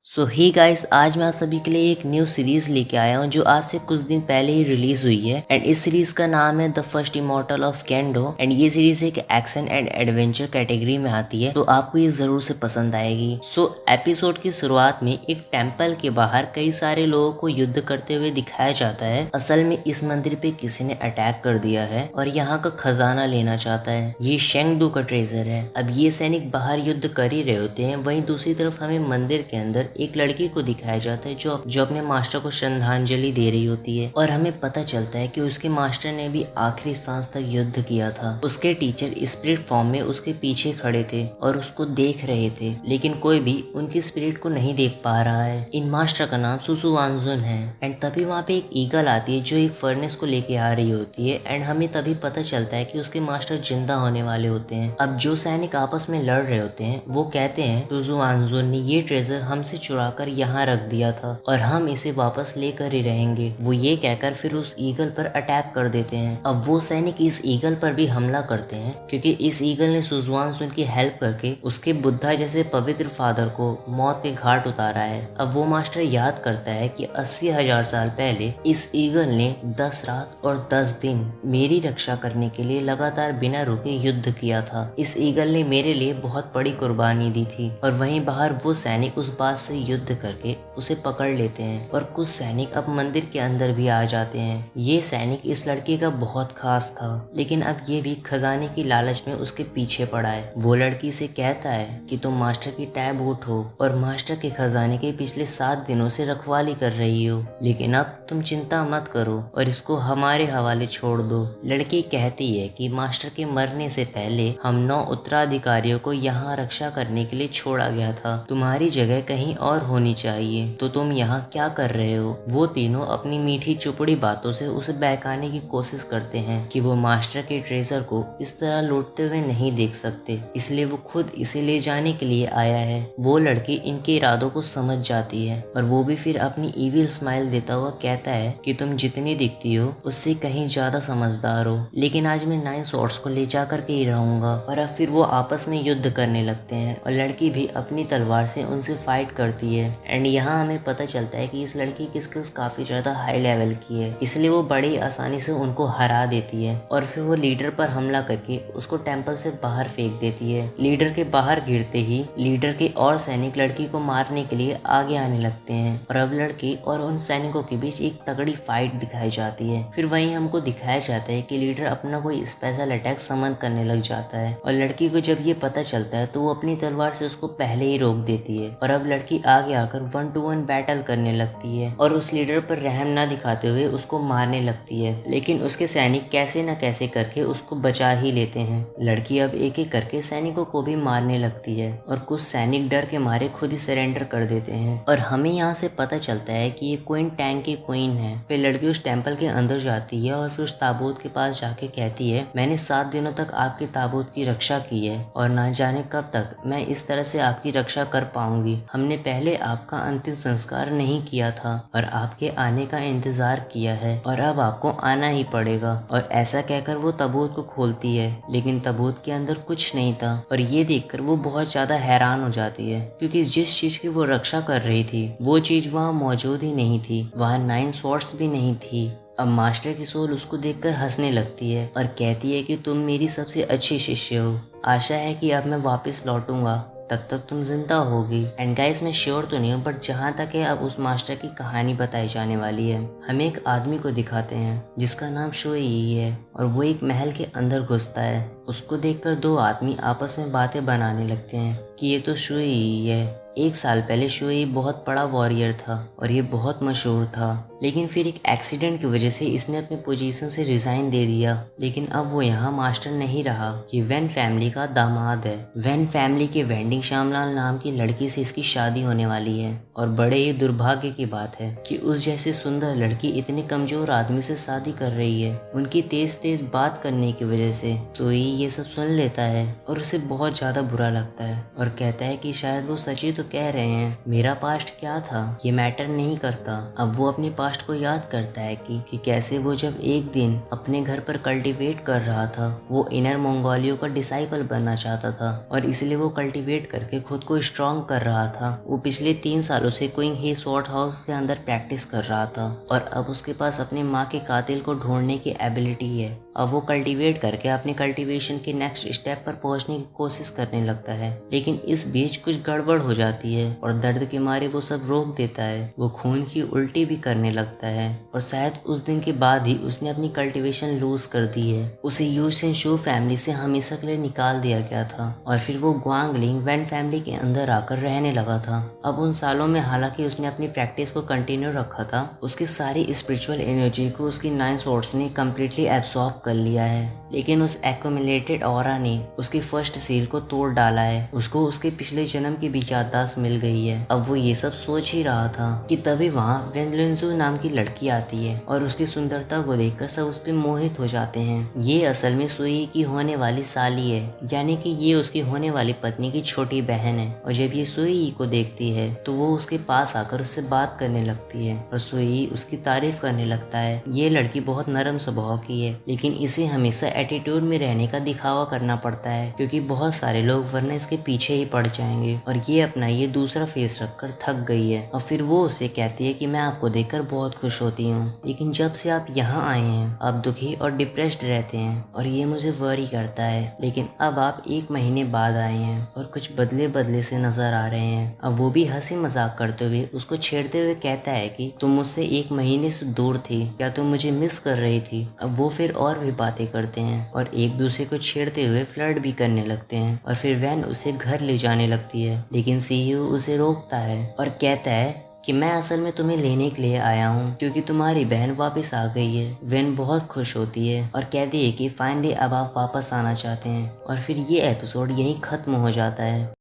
सो ही guys, आज मैं आप सभी के लिए एक न्यू सीरीज लेके आया हूँ जो आज से कुछ दिन पहले ही रिलीज हुई है। एंड इस सीरीज का नाम है the first immortal of केंडो। And ये सीरीज एक एक्शन एंड एडवेंचर कैटेगरी में आती है, तो आपको ये जरूर से पसंद आएगी। सो एपिसोड की शुरुआत में एक टेम्पल के बाहर कई सारे लोगों को युद्ध करते हुए दिखाया जाता है। असल में इस मंदिर पे किसी ने अटैक कर दिया है और यहाँ का खजाना लेना चाहता है। ये शेंगडू का ट्रेजर है। अब ये सैनिक बाहर युद्ध कर ही रहे होते हैं, वहीं दूसरी तरफ हमें मंदिर के अंदर एक लड़की को दिखाया जाता है जो अपने मास्टर को श्रद्धांजलि दे रही होती है। और हमें पता चलता है कि उसके मास्टर ने भी आखिरी सांस तक युद्ध किया था। उसके टीचर स्पिरिट फॉर्म में उसके पीछे खड़े थे और उसको देख रहे थे, लेकिन कोई भी उनकी स्पिरिट को नहीं देख पा रहा है। इन मास्टर का नाम सुसु वांजुन है। एंड तभी वहाँ पे एक ईगल आती है जो एक फर्नेस को लेके आ रही होती है। एंड हमें तभी पता चलता है कि उसके मास्टर जिंदा होने वाले होते हैं। अब जो सैनिक आपस में लड़ रहे होते हैं वो कहते हैं सुसु वांजुन ने ये ट्रेजर हमसे चुरा कर यहाँ रख दिया था और हम इसे वापस लेकर ही रहेंगे। वो ये कहकर फिर उस ईगल पर अटैक कर देते हैं। अब वो सैनिक इस ईगल पर भी हमला करते हैं क्योंकि इस ईगल ने सुजुआनसुन की हेल्प करके उसके बुद्धा जैसे पवित्र फादर को मौत के घाट उतारा है। अब वो मास्टर याद करता है कि 80,000 साल पहले इस ईगल ने 10 रात और 10 दिन मेरी रक्षा करने के लिए लगातार बिना रुके युद्ध किया था। इस ईगल ने मेरे लिए बहुत बड़ी कुर्बानी दी थी। और वहीं बाहर वो सैनिक उस बात से युद्ध करके उसे पकड़ लेते हैं और कुछ सैनिक अब मंदिर के अंदर भी आ जाते हैं। ये सैनिक इस लड़के का बहुत खास था, लेकिन अब ये भी खजाने की लालच में उसके पीछे पड़ा है। वो लड़की से कहता है कि तुम मास्टर की टैब उठो और मास्टर के खजाने के पिछले 7 दिनों से रखवाली कर रही हो, लेकिन अब तुम चिंता मत करो और इसको हमारे हवाले छोड़ दो। लड़की कहती है कि मास्टर के मरने से पहले हम 9 उत्तराधिकारियों को यहाँ रक्षा करने के लिए छोड़ा गया था। तुम्हारी जगह कहीं और होनी चाहिए, तो तुम यहाँ क्या कर रहे हो। वो तीनों अपनी मीठी चुपड़ी बातों से उसे बहकाने की कोशिश करते हैं कि वो मास्टर के ट्रेजर को इस तरह लूटते हुए नहीं देख सकते, इसलिए वो खुद इसे ले जाने के लिए आया है। वो लड़की इनके इरादों को समझ जाती है और वो भी फिर अपनी ईविल स्माइल देता हुआ कहता है कि तुम जितनी दिखती हो उससे कहीं ज्यादा समझदार हो, लेकिन आज मैं 9 स्वॉर्ड्स को ले जा करके ही रहूंगा। और अब फिर वो आपस में युद्ध करने लगते हैं और लड़की भी अपनी तलवार से उनसे फाइट करती है। एंड यहाँ हमें पता चलता है कि इस लड़की की स्किल्स काफी ज्यादा हाई लेवल की है, इसलिए वो बड़ी आसानी से उनको हरा देती है। और फिर वो लीडर पर हमला करके उसको टेंपल से बाहर फेंक देती है। लीडर के बाहर गिरते ही लीडर के और सैनिक लड़की को मारने के लिए आगे आने लगते हैं और अब लड़की और उन सैनिकों के बीच एक तगड़ी फाइट दिखाई जाती है। फिर वहीं हमको दिखाया जाता है कि लीडर अपना कोई स्पेशल अटैक समन करने लग जाता है और लड़की को जब ये पता चलता है तो वो अपनी तलवार से उसको पहले ही रोक देती है। और अब लड़की आगे आकर 1 to 1 बैटल करने लगती है और उस लीडर पर रहम ना दिखाते हुए उसको मारने लगती है, लेकिन उसके सैनिक कैसे न कैसे करके उसको बचा ही लेते हैं। लड़की अब एक एक करके सैनिकों को भी मारने लगती है और कुछ सैनिक डर के मारे खुद ही सरेंडर कर देते हैं। और हमें यहाँ से पता चलता है कि ये क्वीन टैंक की क्वीन है। फिर लड़की उस टेम्पल के अंदर जाती है और फिर उस ताबूत के पास जाके कहती है, मैंने 7 दिनों तक आपके ताबूत की रक्षा की है और ना जाने कब तक मैं इस तरह से आपकी रक्षा कर पाऊंगी। हमने पहले आपका अंतिम संस्कार नहीं किया था और आपके आने का इंतजार किया है और अब आपको आना ही पड़ेगा। और ऐसा कहकर वो ताबूत को खोलती है, लेकिन ताबूत के अंदर कुछ नहीं था। और ये देखकर वो बहुत ज्यादा हैरान हो जाती है क्योंकि जिस चीज की वो रक्षा कर रही थी वो चीज वहाँ मौजूद ही नहीं थी। वहाँ 9 स्वॉर्ड्स भी नहीं थी। अब मास्टर की सोल उसको देखकर हंसने लगती है और कहती है कि तुम मेरी सबसे अच्छी शिष्य हो। आशा है कि अब मैं वापस लौटूंगा, तब तक तुम जिंदा होगी। एंड गाइस, मैं श्योर तो नहीं हूँ, बट जहाँ तक है अब उस मास्टर की कहानी बताई जाने वाली है। हमें एक आदमी को दिखाते हैं जिसका नाम शुई है और वो एक महल के अंदर घुसता है। उसको देखकर 2 आदमी आपस में बातें बनाने लगते हैं कि ये तो शुई है। 1 साल पहले शुई बहुत बड़ा वॉरियर था और ये बहुत मशहूर था, लेकिन फिर एक एक्सीडेंट की वजह से इसने अपनी पोजीशन से रिजाइन दे दिया। लेकिन अब वो यहाँ मास्टर नहीं रहा। ये वैन फैमिली का दामाद है। वैन फैमिली के वेंडिंग श्यामलाल नाम की लड़की से इसकी शादी होने वाली है और बड़े ही दुर्भाग्य की बात है कि उस जैसी सुंदर लड़की इतने कमजोर आदमी से शादी कर रही है। उनकी तेज तेज बात करने की वजह से सोई ये सब सुन लेता है और उसे बहुत ज्यादा बुरा लगता है और और कहता है कि शायद वो सच ही तो कह रहे हैं, मेरा पास्ट क्या था ये मैटर नहीं करता। अब वो अपने पास्ट को याद करता है कि कैसे वो जब एक दिन अपने घर पर कल्टीवेट कर रहा था, वो इनर मंगोलियो का डिसाइपल बनना चाहता था और इसलिए वो कल्टीवेट करके खुद को स्ट्रॉन्ग कर रहा था। वो पिछले 3 सालों से क्विंग हे स्वॉर्ड हाउस के अंदर प्रैक्टिस कर रहा था और अब उसके पास अपनी माँ के कातिल को ढूंढने की एबिलिटी है। अब वो कल्टीवेट करके अपने कल्टीवेशन के नेक्स्ट स्टेप पर पहुंचने की कोशिश करने लगता है, लेकिन इस बीच कुछ गड़बड़ हो जाती है और दर्द के मारे वो सब रोक देता है। वो खून की उल्टी भी करने लगता है और शायद उस दिन के बाद ही उसने अपनी कल्टीवेशन लूज कर दी है। उसे यू सेन शू फैमिली से हमेशा के लिए निकाल दिया गया था और फिर वो ग्वांगलिंग वैन फैमिली के अंदर आकर रहने लगा था। अब उन सालों में हालांकि उसने अपनी प्रैक्टिस को कंटिन्यू रखा था, उसकी सारी स्पिरिचुअल एनर्जी को उसकी 9 स्वॉर्ड्स ने कम्प्लीटली एब्सॉर्ब कर लिया है, लेकिन उस एक्यूमुलेटेड ऑरा ने उसकी फर्स्ट सील को तोड़ डाला है। उसको उसके पिछले जन्म की भी याददाश्त मिल गई है। अब वो ये सब सोच ही रहा था कि तभी वहाँ वेनलुनजू नाम की लड़की आती है और उसकी सुंदरता को देखकर सब उस पर मोहित हो जाते हैं। ये असल में सुई की होने वाली साली है, यानी कि ये उसकी होने वाली पत्नी की छोटी बहन है। और जब ये सुई को देखती है तो वो उसके पास आकर उससे बात करने लगती है और सुई उसकी तारीफ करने लगता है। ये लड़की बहुत नरम स्वभाव की है, लेकिन इसे हमेशा एटीट्यूड में रहने का दिखावा करना पड़ता है क्योंकि बहुत सारे लोग वरना इसके पीछे ही पड़ जाएंगे और ये अपना ये दूसरा फेस रखकर थक गई है। और फिर वो उसे कहती है कि मैं आपको देखकर बहुत खुश होती हूँ, लेकिन जब से आप यहाँ आए हैं आप दुखी और डिप्रेस्ड रहते हैं और ये मुझे वरी करता है। लेकिन अब आप 1 महीने बाद आए हैं और कुछ बदले बदले से नजर आ रहे हैं। अब वो भी हंसी मजाक करते हुए उसको छेड़ते हुए कहता है कि तुम मुझसे 1 महीने से दूर थी, क्या तुम मुझे मिस कर रही थी। अब वो फिर और भी बातें करते हैं और एक दूसरे को छेड़ते हुए फ्लर्ट भी करने लगते हैं और फिर वैन उसे घर ले जाने लगती है, लेकिन सीयू उसे रोकता है और कहता है कि मैं असल में तुम्हें लेने के लिए आया हूँ क्योंकि तुम्हारी बहन वापस आ गई है। वेन बहुत खुश होती है और कहती है कि फाइनली अब आप वापस आना चाहते हैं और फिर ये एपिसोड यहीं खत्म हो जाता है।